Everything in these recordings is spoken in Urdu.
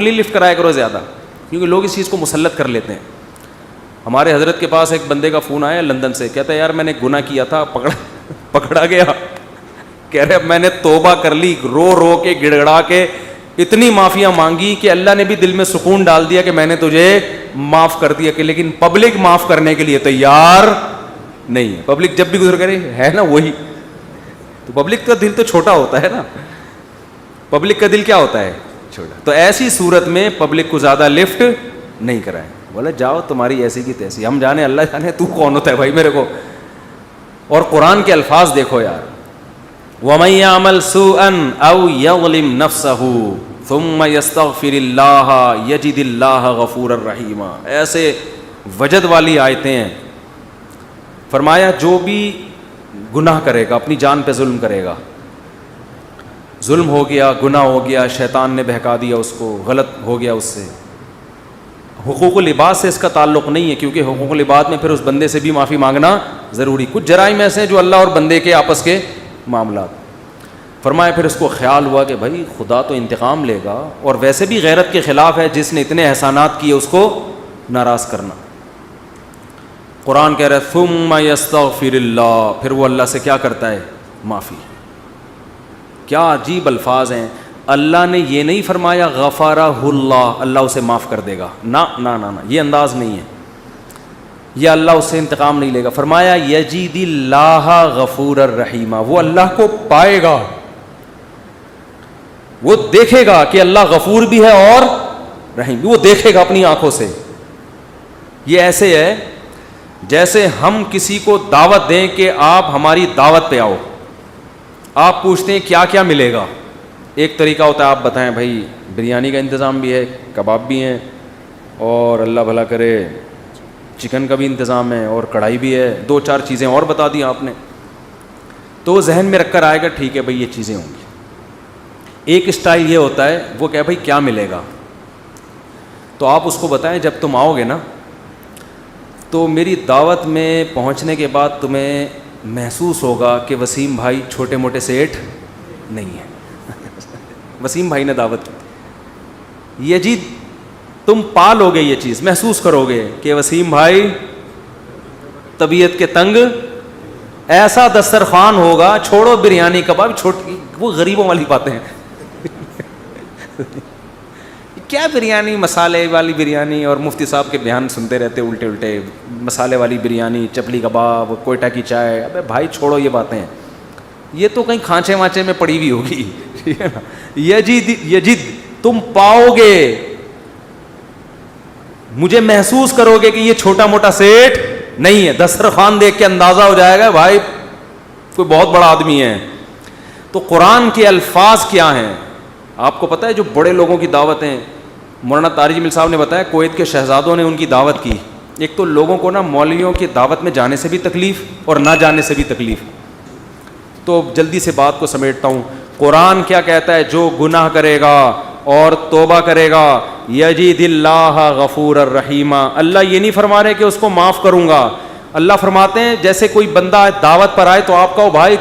لیے لفٹ کرایا کرو زیادہ, کیونکہ لوگ اس چیز کو مسلط کر لیتے ہیں. ہمارے حضرت کے پاس ایک بندے کا فون آیا لندن سے, کہتا ہے یار میں نے گناہ کیا تھا, پکڑا گیا, کہہ رہے اب میں نے توبہ کر لی, رو رو کے گڑ گڑا کے اتنی معافیاں مانگی کہ اللہ نے بھی دل میں سکون ڈال دیا کہ میں نے تجھے معاف کر دیا, کہ لیکن پبلک معاف کرنے کے لیے تیار نہیں ہے. پبلک جب بھی گزر کرے ہے نا وہی, تو پبلک کا دل تو چھوٹا ہوتا ہے نا, پبلک کا دل کیا ہوتا ہے چھوٹا. تو ایسی صورت میں پبلک کو زیادہ لفٹ نہیں کرائے, بولا جاؤ تمہاری ایسی کی تیسی, ہم جانے اللہ جانے تو کون ہوتا ہے بھائی میرے کو. اور قرآن کے الفاظ دیکھو یار, وَمَن يَعْمَلْ سُوءًا أَوْ يَظْلِمْ نَفْسَهُ ثُمَّ يَسْتَغْفِرِ اللَّهَ يَجِدِ اللَّهَ غَفُورًا رَحِيمًا. ایسے وجد والی آیتیں ہیں. فرمایا جو بھی گناہ کرے گا, اپنی جان پہ ظلم کرے گا, ظلم ہو گیا, گناہ ہو گیا, شیطان نے بہکا دیا اس کو, غلط ہو گیا اس سے. حقوق العباد سے اس کا تعلق نہیں ہے, کیونکہ حقوق العباد میں پھر اس بندے سے بھی معافی مانگنا ضروری. کچھ جرائم ایسے ہیں جو اللہ اور بندے کے آپس کے معاملات. فرمایا پھر اس کو خیال ہوا کہ بھائی خدا تو انتقام لے گا, اور ویسے بھی غیرت کے خلاف ہے جس نے اتنے احسانات کیے اس کو ناراض کرنا. قرآن کہہ رہا ہے ثم یستغفر اللہ, پھر وہ اللہ سے کیا کرتا ہے, معافی. کیا عجیب الفاظ ہیں. اللہ نے یہ نہیں فرمایا غفرہ اللہ, اللہ اسے معاف کر دے گا, نہ نہ نہ, یہ انداز نہیں ہے, یہ اللہ اس سے انتقام نہیں لے گا. فرمایا یجید اللہ غفور الرحیم, وہ اللہ کو پائے گا, وہ دیکھے گا کہ اللہ غفور بھی ہے اور رحیم بھی, وہ دیکھے گا اپنی آنکھوں سے. یہ ایسے ہے جیسے ہم کسی کو دعوت دیں کہ آپ ہماری دعوت پہ آؤ, آپ پوچھتے ہیں کیا کیا ملے گا. ایک طریقہ ہوتا ہے آپ بتائیں بھائی بریانی کا انتظام بھی ہے, کباب بھی ہیں, اور اللہ بھلا کرے چکن کا بھی انتظام ہے, اور کڑھائی بھی ہے, 2-4 چیزیں اور بتا دی آپ نے, تو ذہن میں رکھ کر آئے گا ٹھیک ہے بھائی یہ چیزیں ہوں گی. ایک اسٹائل یہ ہوتا ہے وہ کہ بھائی کیا ملے گا, تو آپ اس کو بتائیں جب تم آؤ گے نا تو میری دعوت میں پہنچنے کے بعد تمہیں محسوس ہوگا کہ وسیم بھائی چھوٹے موٹے سیٹ نہیں ہیں. وسیم بھائی نے دعوت کی, یہ جی تم پالو گے, یہ چیز محسوس کرو گے کہ وسیم بھائی طبیعت کے تنگ, ایسا دسترخوان ہوگا, چھوڑو بریانی کباب, چھوٹی وہ غریبوں والی باتیں ہیں. کیا بریانی, مسالے والی بریانی, اور مفتی صاحب کے بیان سنتے رہتے الٹے الٹے, مسالے والی بریانی, چپلی کباب, کوئٹہ کی چائے. ابے بھائی چھوڑو یہ باتیں, یہ تو کہیں کھانچے وانچے میں پڑی ہوئی ہوگی, ٹھیک ہے نا. یجد تم پاؤ گے, مجھے محسوس کرو گے کہ یہ چھوٹا موٹا سیٹ نہیں ہے. دسترخوان دیکھ کے اندازہ ہو جائے گا بھائی کوئی بہت بڑا آدمی ہے. تو قرآن کے الفاظ کیا ہیں آپ کو پتہ ہے؟ جو بڑے لوگوں کی دعوتیں, مولانا طارق جمیل صاحب نے بتایا کویت کے شہزادوں نے ان کی دعوت کی. ایک تو لوگوں کو نا مولویوں کی دعوت میں جانے سے بھی تکلیف اور نہ جانے سے بھی تکلیف. تو جلدی سے بات کو سمیٹتا ہوں. قرآن کیا کہتا ہے؟ جو گناہ کرے گا اور توبہ کرے گا یجید اللہ غفور الرحیم. اللہ یہ نہیں فرما رہے کہ اس کو معاف کروں گا. اللہ فرماتے ہیں جیسے کوئی بندہ دعوت پر آئے تو آپ کہو بھائی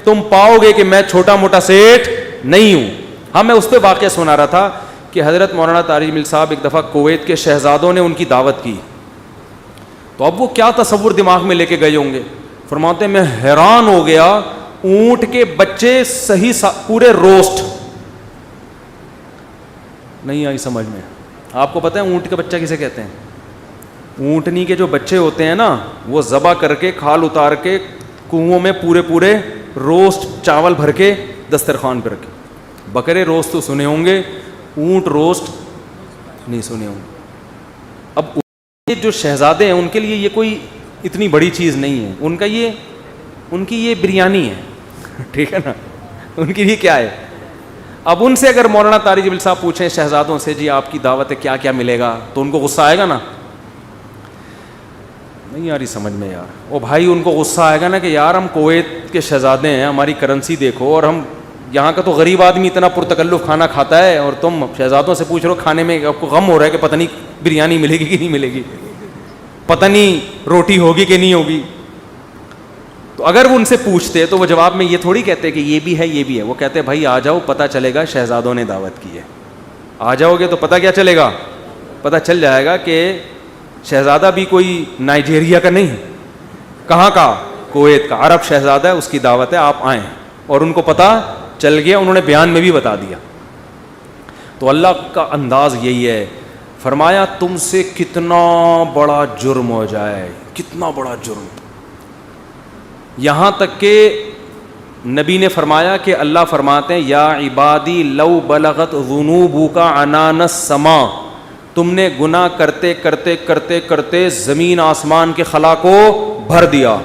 تم پاؤ گے کہ میں چھوٹا موٹا سیٹ نہیں ہوں. ہاں میں اس پہ واقعہ سنا رہا تھا کہ حضرت مولانا طارق جمیل صاحب ایک دفعہ کویت کے شہزادوں نے ان کی دعوت کی, تو اب وہ کیا تصور دماغ میں لے کے گئے ہوں گے. فرماتے ہیں میں حیران ہو گیا, اونٹ کے بچے صحیح پورے روسٹ. نہیں آئی سمجھ میں؟ آپ کو پتہ ہے اونٹ کا بچہ کسے کہتے ہیں؟ اونٹنی کے جو بچے ہوتے ہیں نا وہ ذبح کر کے کھال اتار کے کنووں میں پورے روسٹ چاول بھر کے دسترخوان پہ رکھے. بکرے روسٹ تو سنے ہوں گے, اونٹ روسٹ نہیں سنے ہوں گے. اب جو شہزادے ہیں ان کے لیے یہ کوئی اتنی بڑی چیز نہیں ہے, ان کی یہ بریانی ہے, ٹھیک ہے نا, ان کی یہ کیا ہے. اب ان سے اگر مولانا طارق جمیل صاحب پوچھیں شہزادوں سے جی آپ کی دعوت ہے کیا کیا ملے گا, تو ان کو غصہ آئے گا نا, نہیں یار سمجھ میں یار. او بھائی ان کو غصہ آئے گا نا کہ یار ہم کویت کے شہزادے ہیں, ہماری کرنسی دیکھو, اور ہم یہاں کا تو غریب آدمی اتنا پرتکلف کھانا کھاتا ہے, اور تم شہزادوں سے پوچھ رہے ہو کھانے میں, آپ کو غم ہو رہا ہے کہ پتہ نہیں بریانی ملے گی کہ نہیں ملے گی, پتہ نہیں روٹی ہوگی کہ نہیں ہوگی. تو اگر وہ ان سے پوچھتے تو وہ جواب میں یہ تھوڑی کہتے کہ یہ بھی ہے یہ بھی ہے, وہ کہتے بھائی آ جاؤ پتہ چلے گا شہزادوں نے دعوت کی ہے. آ جاؤ گے تو پتہ کیا چلے گا؟ پتہ چل جائے گا کہ شہزادہ بھی کوئی نائجیریا کا نہیں، کہاں کا؟ کویت کا، عرب شہزادہ ہے، اس کی دعوت ہے، آپ آئیں. اور ان کو پتہ چل گیا، انہوں نے بیان میں بھی بتا دیا. تو اللہ کا انداز یہی ہے. فرمایا تم سے کتنا بڑا جرم ہو جائے، کتنا بڑا جرم، یہاں تک کہ نبی نے فرمایا کہ اللہ فرماتے ہیں یا عبادی لو بلغت ذنوبک عنان السماء، تم نے گناہ کرتے کرتے کرتے کرتے زمین آسمان کے خلا کو بھر دیا،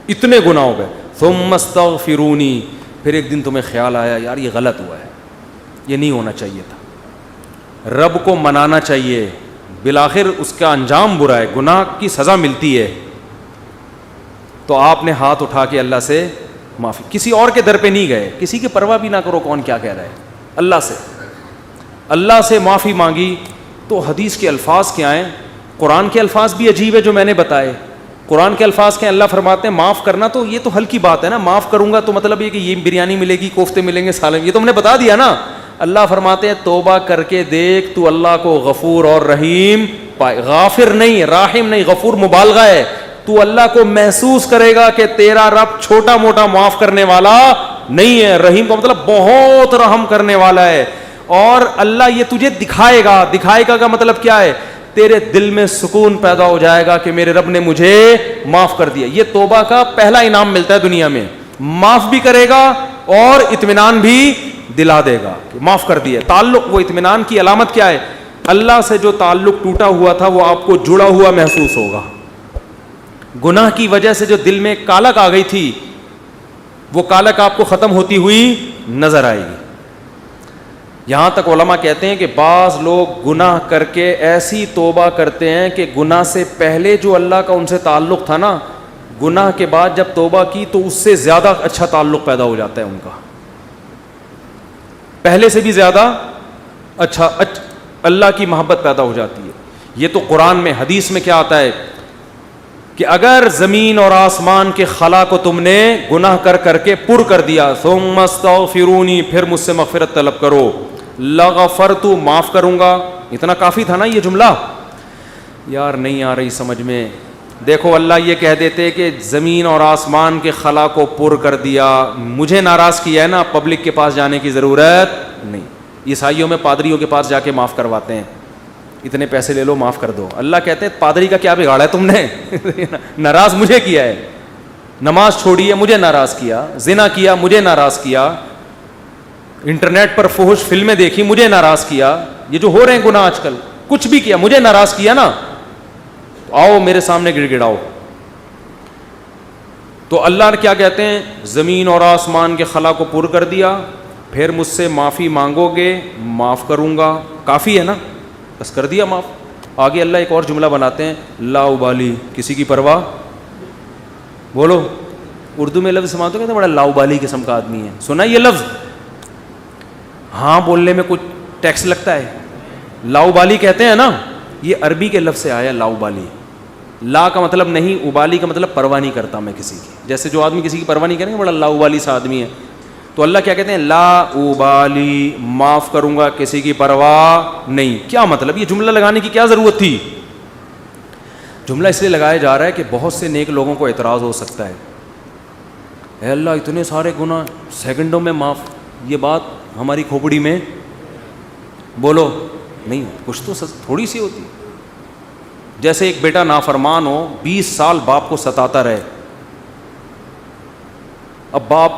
اتنے گناہ ہو گئے. ثم استغفرونی، پھر ایک دن تمہیں خیال آیا یار یہ غلط ہوا ہے، یہ نہیں ہونا چاہیے تھا، رب کو منانا چاہیے، بالآخر اس کا انجام برا ہے، گناہ کی سزا ملتی ہے. تو آپ نے ہاتھ اٹھا کے اللہ سے معافی، کسی اور کے در پہ نہیں گئے، کسی کی پرواہ بھی نہ کرو کون کیا کہہ رہا ہے، اللہ سے معافی مانگی. تو حدیث کے الفاظ کیا ہیں؟ قرآن کے الفاظ بھی عجیب ہے جو میں نے بتائے. قرآن کے الفاظ کے اللہ فرماتے ہیں معاف کرنا تو یہ تو ہلکی بات ہے نا، معاف کروں گا تو مطلب یہ کہ یہ بریانی ملے گی، کوفتے ملیں گے، سالن، یہ تو ہم نے بتا دیا نا. اللہ فرماتے ہیں توبہ کر کے دیکھ تو اللہ کو غفور اور رحیم پائے. غافر نہیں، راحم نہیں، غفور مبالغہ ہے. تو اللہ کو محسوس کرے گا کہ تیرا رب چھوٹا موٹا معاف کرنے والا نہیں ہے، رحیم کا مطلب بہت رحم کرنے والا ہے. اور اللہ یہ تجھے دکھائے گا، دکھائے گا کا مطلب کیا ہے؟ تیرے دل میں سکون پیدا ہو جائے گا کہ میرے رب نے مجھے معاف کر دیا. یہ توبہ کا پہلا انعام ملتا ہے دنیا میں، معاف بھی کرے گا اور اطمینان بھی دلا دے گا کہ معاف کر دیا. تعلق، وہ اطمینان کی علامت کیا ہے؟ اللہ سے جو تعلق ٹوٹا ہوا تھا وہ آپ کو جڑا ہوا محسوس ہوگا. گناہ کی وجہ سے جو دل میں کالک آ گئی تھی وہ کالک آپ کو ختم ہوتی ہوئی نظر آئے گی. یہاں تک علماء کہتے ہیں کہ بعض لوگ گناہ کر کے ایسی توبہ کرتے ہیں کہ گناہ سے پہلے جو اللہ کا ان سے تعلق تھا نا، گناہ کے بعد جب توبہ کی تو اس سے زیادہ اچھا تعلق پیدا ہو جاتا ہے ان کا، پہلے سے بھی زیادہ اچھا اللہ کی محبت پیدا ہو جاتی ہے. یہ تو قرآن میں، حدیث میں کیا آتا ہے کہ اگر زمین اور آسمان کے خلا کو تم نے گناہ کر کر کے پر کر دیا، ثم استغفرونی، پھر مجھ سے مغفرت طلب کرو، لغفرت، معاف کروں گا. اتنا کافی تھا نا یہ جملہ؟ یار نہیں آ رہی سمجھ میں. دیکھو اللہ یہ کہہ دیتے کہ زمین اور آسمان کے خلا کو پر کر دیا، مجھے ناراض کیا ہے نا، پبلک کے پاس جانے کی ضرورت نہیں. عیسائیوں میں پادریوں کے پاس جا کے معاف کرواتے ہیں، اتنے پیسے لے لو معاف کر دو. اللہ کہتے ہیں پادری کا کیا بگاڑا ہے تم نے؟ ناراض مجھے کیا ہے، نماز چھوڑی ہے مجھے ناراض کیا، زنا کیا مجھے ناراض کیا، انٹرنیٹ پر فحش فلمیں دیکھی مجھے ناراض کیا، یہ جو ہو رہے ہیں گناہ آج کل، کچھ بھی کیا مجھے ناراض کیا نا، آؤ میرے سامنے گڑ گڑاؤ. تو اللہ کیا کہتے ہیں؟ زمین اور آسمان کے خلا کو پر کر دیا، پھر مجھ سے معافی مانگو گے معاف کروں گا. کافی ہے نا، بس کر دیا معاف. آگے اللہ ایک اور جملہ بناتے ہیں، لا ابالی، کسی کی پرواہ. بولو اردو میں لفظ سماتے ہیں بڑا لا ابالی قسم کا آدمی ہے، سنا یہ لفظ؟ ہاں بولنے میں کچھ ٹیکس لگتا ہے. لا ابالی کہتے ہیں نا، یہ عربی کے لفظ سے آیا لا ابالی. لا کا مطلب نہیں، ابالی کا مطلب پرواہ نہیں کرتا میں کسی کی. جیسے جو آدمی کسی کی پرواہ نہیں کریں گے بڑا لا ابالی سا آدمی ہے. تو اللہ کیا کہتے ہیں؟ لا ابالی، معاف کروں گا، کسی کی پرواہ نہیں. کیا مطلب؟ یہ جملہ لگانے کی کیا ضرورت تھی؟ جملہ اس لیے لگایا جا رہا ہے کہ بہت سے نیک لوگوں کو اعتراض ہو سکتا ہے، اے اللہ اتنے سارے گناہ سیکنڈوں میں معاف، یہ بات ہماری کھوپڑی میں بولو نہیں، کچھ تو تھوڑی سی ہوتی. جیسے ایک بیٹا نافرمان ہو، 20 سال باپ کو ستاتا رہے، اب باپ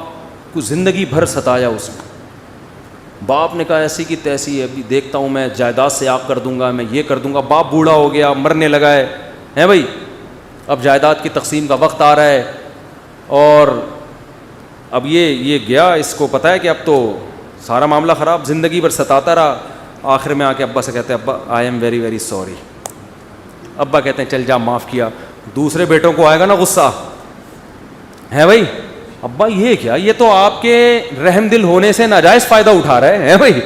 کو زندگی بھر ستایا اس میں، باپ نے کہا ایسی کی تیسی ہے، ابھی دیکھتا ہوں میں جائیداد سے آپ کر دوں گا، میں یہ کر دوں گا. باپ بوڑھا ہو گیا، مرنے لگا ہے بھائی، اب جائیداد کی تقسیم کا وقت آ رہا ہے، اور اب یہ گیا، اس کو پتہ ہے کہ اب تو سارا معاملہ خراب، زندگی بھر ستاتا رہا. آخر میں آ کے ابا سے کہتے ہیں ابا I am very very sorry. ابا کہتے ہیں چل جا معاف کیا. دوسرے بیٹوں کو آئے گا نا غصہ، ہے بھائی ابا یہ کیا، یہ تو آپ کے رحم دل ہونے سے ناجائز فائدہ اٹھا رہا ہے بھائی،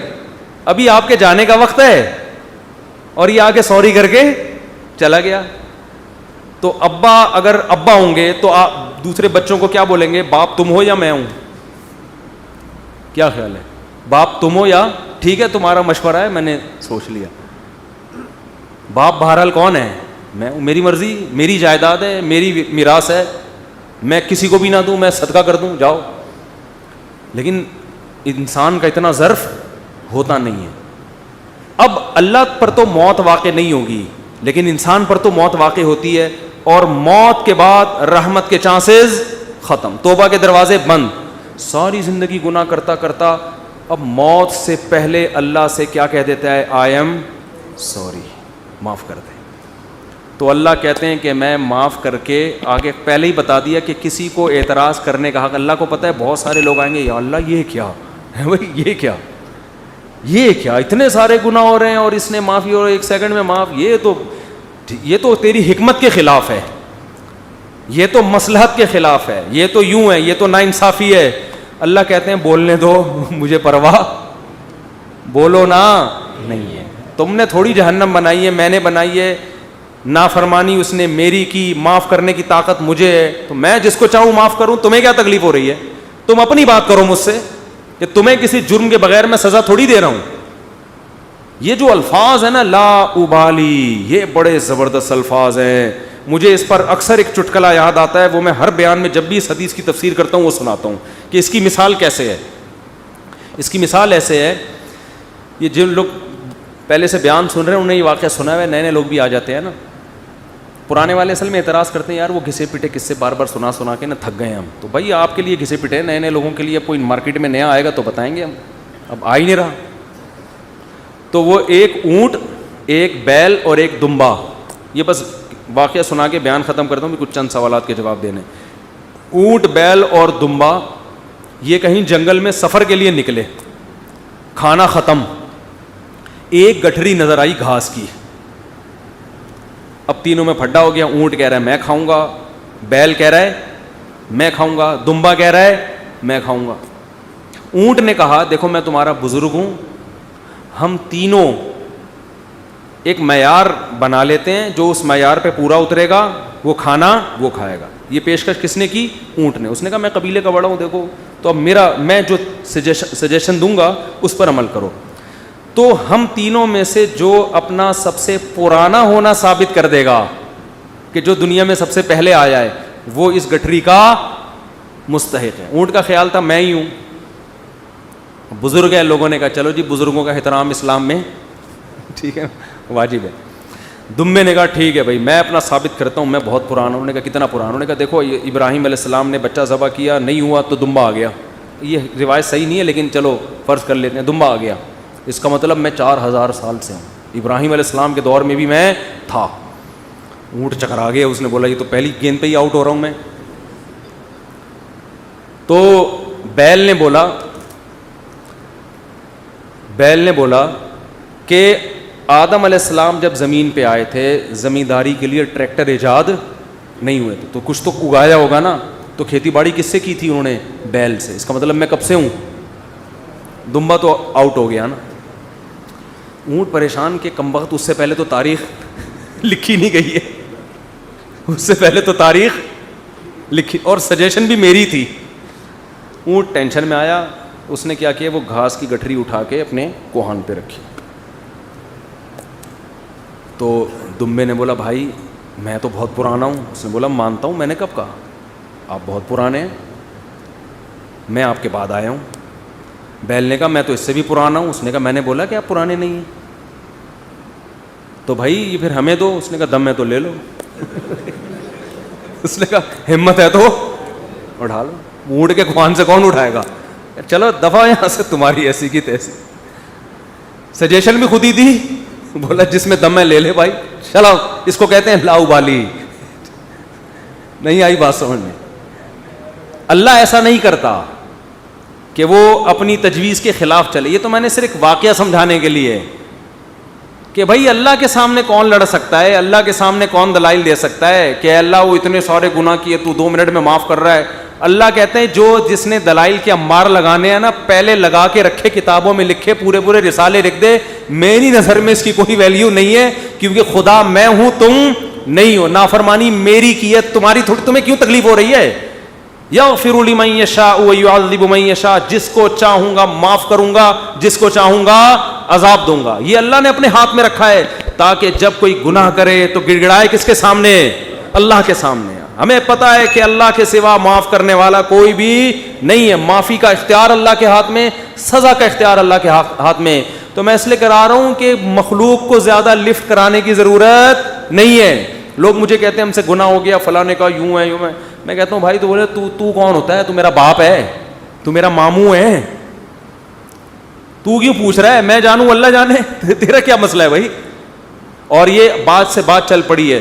ابھی آپ کے جانے کا وقت ہے اور یہ آ کے سوری کر کے چلا گیا. تو ابا اگر ابا ہوں گے تو آپ دوسرے بچوں کو کیا بولیں گے؟ باپ تم ہو یا میں ہوں؟ کیا خیال ہے؟ باپ تم ہو یا ٹھیک ہے تمہارا مشورہ ہے میں نے سوچ لیا. باپ بہرحال کون ہے؟ میں، میری مرضی، میری جائیداد ہے، میری میراث ہے، میں کسی کو بھی نہ دوں، میں صدقہ کر دوں، جاؤ. لیکن انسان کا اتنا ظرف ہوتا نہیں ہے. اب اللہ پر تو موت واقع نہیں ہوگی لیکن انسان پر تو موت واقع ہوتی ہے, اور موت کے بعد رحمت کے چانسز ختم, توبہ کے دروازے بند. ساری زندگی گناہ کرتا کرتا اب موت سے پہلے اللہ سے کیا کہہ دیتا ہے, آئی ایم سوری, معاف کر دے. تو اللہ کہتے ہیں کہ میں معاف کر کے, آگے پہلے ہی بتا دیا کہ کسی کو اعتراض کرنے کا حق, اللہ کو پتہ ہے بہت سارے لوگ آئیں گے, یا اللہ یہ کیا ہے بھائی, یہ کیا اتنے سارے گناہ ہو رہے ہیں اور اس نے معافی اور ایک سیکنڈ میں معاف, یہ تو تیری حکمت کے خلاف ہے, یہ تو مصلحت کے خلاف ہے, یہ تو یوں ہے, یہ تو ناانصافی ہے. اللہ کہتے ہیں بولنے دو, مجھے پرواہ, بولو نا, نہیں ہے. تم نے تھوڑی جہنم بنائی ہے, میں نے بنائی ہے. نافرمانی اس نے میری کی, معاف کرنے کی طاقت مجھے ہے, تو میں جس کو چاہوں معاف کروں. تمہیں کیا تکلیف ہو رہی ہے؟ تم اپنی بات کرو مجھ سے کہ تمہیں کسی جرم کے بغیر میں سزا تھوڑی دے رہا ہوں. یہ جو الفاظ ہیں نا, لا ابالی, یہ بڑے زبردست الفاظ ہیں. مجھے اس پر اکثر ایک چٹکلا یاد آتا ہے, وہ میں ہر بیان میں جب بھی اس حدیث کی تفسیر کرتا ہوں وہ سناتا ہوں کہ اس کی مثال کیسے ہے. اس کی مثال ایسے ہے, یہ جن لوگ پہلے سے بیان سن رہے ہیں انہیں یہ واقعہ سنا ہوا ہے, نئے نئے لوگ بھی آ جاتے ہیں نا. پرانے والے اصل میں اعتراض کرتے ہیں, یار وہ گھسے پٹے قصے بار بار سنا کے نا تھک گئے ہم. تو بھائی آپ کے لیے گھسے پٹے, نئے نئے لوگوں کے لیے کوئی مارکیٹ میں نیا آئے گا تو بتائیں گے ہم, اب آ ہی نہیں رہا. تو وہ ایک اونٹ, ایک بیل اور ایک دمبا, یہ بس واقعہ سنا کے بیان ختم کرتا ہوں, کچھ چند سوالات کے جواب دینے. اونٹ, بیل اور دمبا یہ کہیں جنگل میں سفر کے لیے نکلے, کھانا ختم, ایک گٹھری نظر آئی گھاس کی. اب تینوں میں پھڈا ہو گیا. اونٹ کہہ رہا ہے میں کھاؤں گا, بیل کہہ رہا ہے میں کھاؤں گا, دمبا کہہ رہا ہے میں کھاؤں گا. اونٹ نے کہا دیکھو میں تمہارا بزرگ ہوں, ہم تینوں ایک معیار بنا لیتے ہیں, جو اس معیار پہ پورا اترے گا وہ کھانا وہ کھائے گا. یہ پیشکش کس نے کی؟ اونٹ نے. اس نے کہا میں قبیلے کا بڑا ہوں, دیکھو تو اب میں جو سجیشن دوں گا اس پر عمل کرو. تو ہم تینوں میں سے جو اپنا سب سے پرانا ہونا ثابت کر دے گا کہ جو دنیا میں سب سے پہلے آیا ہے, وہ اس گٹھری کا مستحق ہے. اونٹ کا خیال تھا میں ہی ہوں, بزرگ ہے. لوگوں نے کہا چلو جی بزرگوں کا احترام اسلام میں ٹھیک ہے, واجب ہے. دمبے نے کہا ٹھیک ہے بھائی میں اپنا ثابت کرتا ہوں, میں بہت پرانا ہوں. انہوں نے کہا کتنا پرانا؟ انہوں نے کہا دیکھو ابراہیم علیہ السلام نے بچہ ذبح کیا, نہیں ہوا تو دمبا آ گیا. یہ روایت صحیح نہیں ہے لیکن چلو فرض کر لیتے ہیں, دمبا آ گیا. اس کا مطلب میں 4000 سال سے ہوں, ابراہیم علیہ السلام کے دور میں بھی میں تھا. اونٹ چکرا گیا, اس نے بولا یہ تو پہلی گیند پہ ہی آؤٹ ہو رہا ہوں میں. تو بیل نے بولا کہ آدم علیہ السلام جب زمین پہ آئے تھے زمینداری کے لیے ٹریکٹر ایجاد نہیں ہوئے تھے, تو کچھ تو اگایا ہوگا نا. تو کھیتی باڑی کس سے کی تھی انہوں نے؟ بیل سے. اس کا مطلب میں کب سے ہوں؟ دمبا تو آؤٹ ہو گیا نا. اونٹ پریشان کہ کم وقت, اس سے پہلے تو تاریخ لکھی نہیں گئی ہے, اس سے پہلے تو تاریخ لکھی, اور سجیشن بھی میری تھی. اونٹ ٹینشن میں آیا, اس نے کیا کیا, وہ گھاس کی گٹھری اٹھا کے اپنے کوہان پہ رکھی. تو دمبے نے بولا بھائی میں تو بہت پرانا ہوں. اس نے بولا مانتا ہوں, میں نے کب کہا, آپ بہت پرانے ہیں, میں آپ کے بعد آیا ہوں. بیل نے کہا میں تو اس سے بھی پرانا ہوں. اس نے کہا میں نے بولا کہ آپ پرانے نہیں ہیں, تو بھائی یہ پھر ہمیں دو. اس نے کہا دم ہے تو لے لو. اس نے کہا ہمت ہے تو اٹھا لو. اونٹ کے خوان سے کون اٹھائے گا؟ چلو دفعہ یہاں سے, تمہاری ایسی کی تیسی. سجیشن بھی خود ہی دی, بولا جس میں دم ہے لے لے بھائی. چلو اس کو کہتے ہیں لا ابالی. نہیں آئی بات سمجھ میں؟ اللہ ایسا نہیں کرتا کہ وہ اپنی تجویز کے خلاف چلے. یہ تو میں نے صرف ایک واقعہ سمجھانے کے لیے کہ بھائی اللہ کے سامنے کون لڑ سکتا ہے, اللہ کے سامنے کون دلائل دے سکتا ہے کہ اللہ وہ اتنے سارے گناہ کیے تو 2 منٹ میں معاف کر رہا ہے. اللہ کہتے ہیں جو جس نے دلائل کے امار لگانے ہیں نا, پہلے لگا کے رکھے, کتابوں میں لکھے, پورے رسالے لکھ دے. میری نظر میں اس کی کوئی ویلیو نہیں ہے, کیونکہ خدا میں ہوں, تم نہیں ہو. نافرمانی میری کی ہے, تمہاری تمہیں کیوں تکلیف ہو رہی ہے؟ یغفر لمن یشاء ویعذب من یشاء, جس کو چاہوں گا معاف کروں گا, جس کو چاہوں گا عذاب دوں گا. یہ اللہ نے اپنے ہاتھ میں رکھا ہے تاکہ جب کوئی گناہ کرے تو گڑ گڑائے کس کے سامنے؟ اللہ کے سامنے. ہمیں پتا ہے کہ اللہ کے سوا معاف کرنے والا کوئی بھی نہیں ہے. معافی کا اختیار اللہ کے ہاتھ میں, سزا کا اختیار اللہ کے ہاتھ میں. تو میں اس لیے کرا رہا ہوں کہ مخلوق کو زیادہ لفٹ کرانے کی ضرورت نہیں ہے. لوگ مجھے کہتے ہیں ہم سے گناہ ہو گیا, فلاں نے کہا یوں ہے یوں ہے. میں کہتا ہوں بھائی تو بولے تو کون ہوتا ہے؟ تو میرا باپ ہے, تو میرا ماموں ہے, تو کیوں پوچھ رہا ہے؟ میں جانوں اللہ جانے, تیرا کیا مسئلہ ہے بھائی؟ اور یہ بات سے بات چل پڑی ہے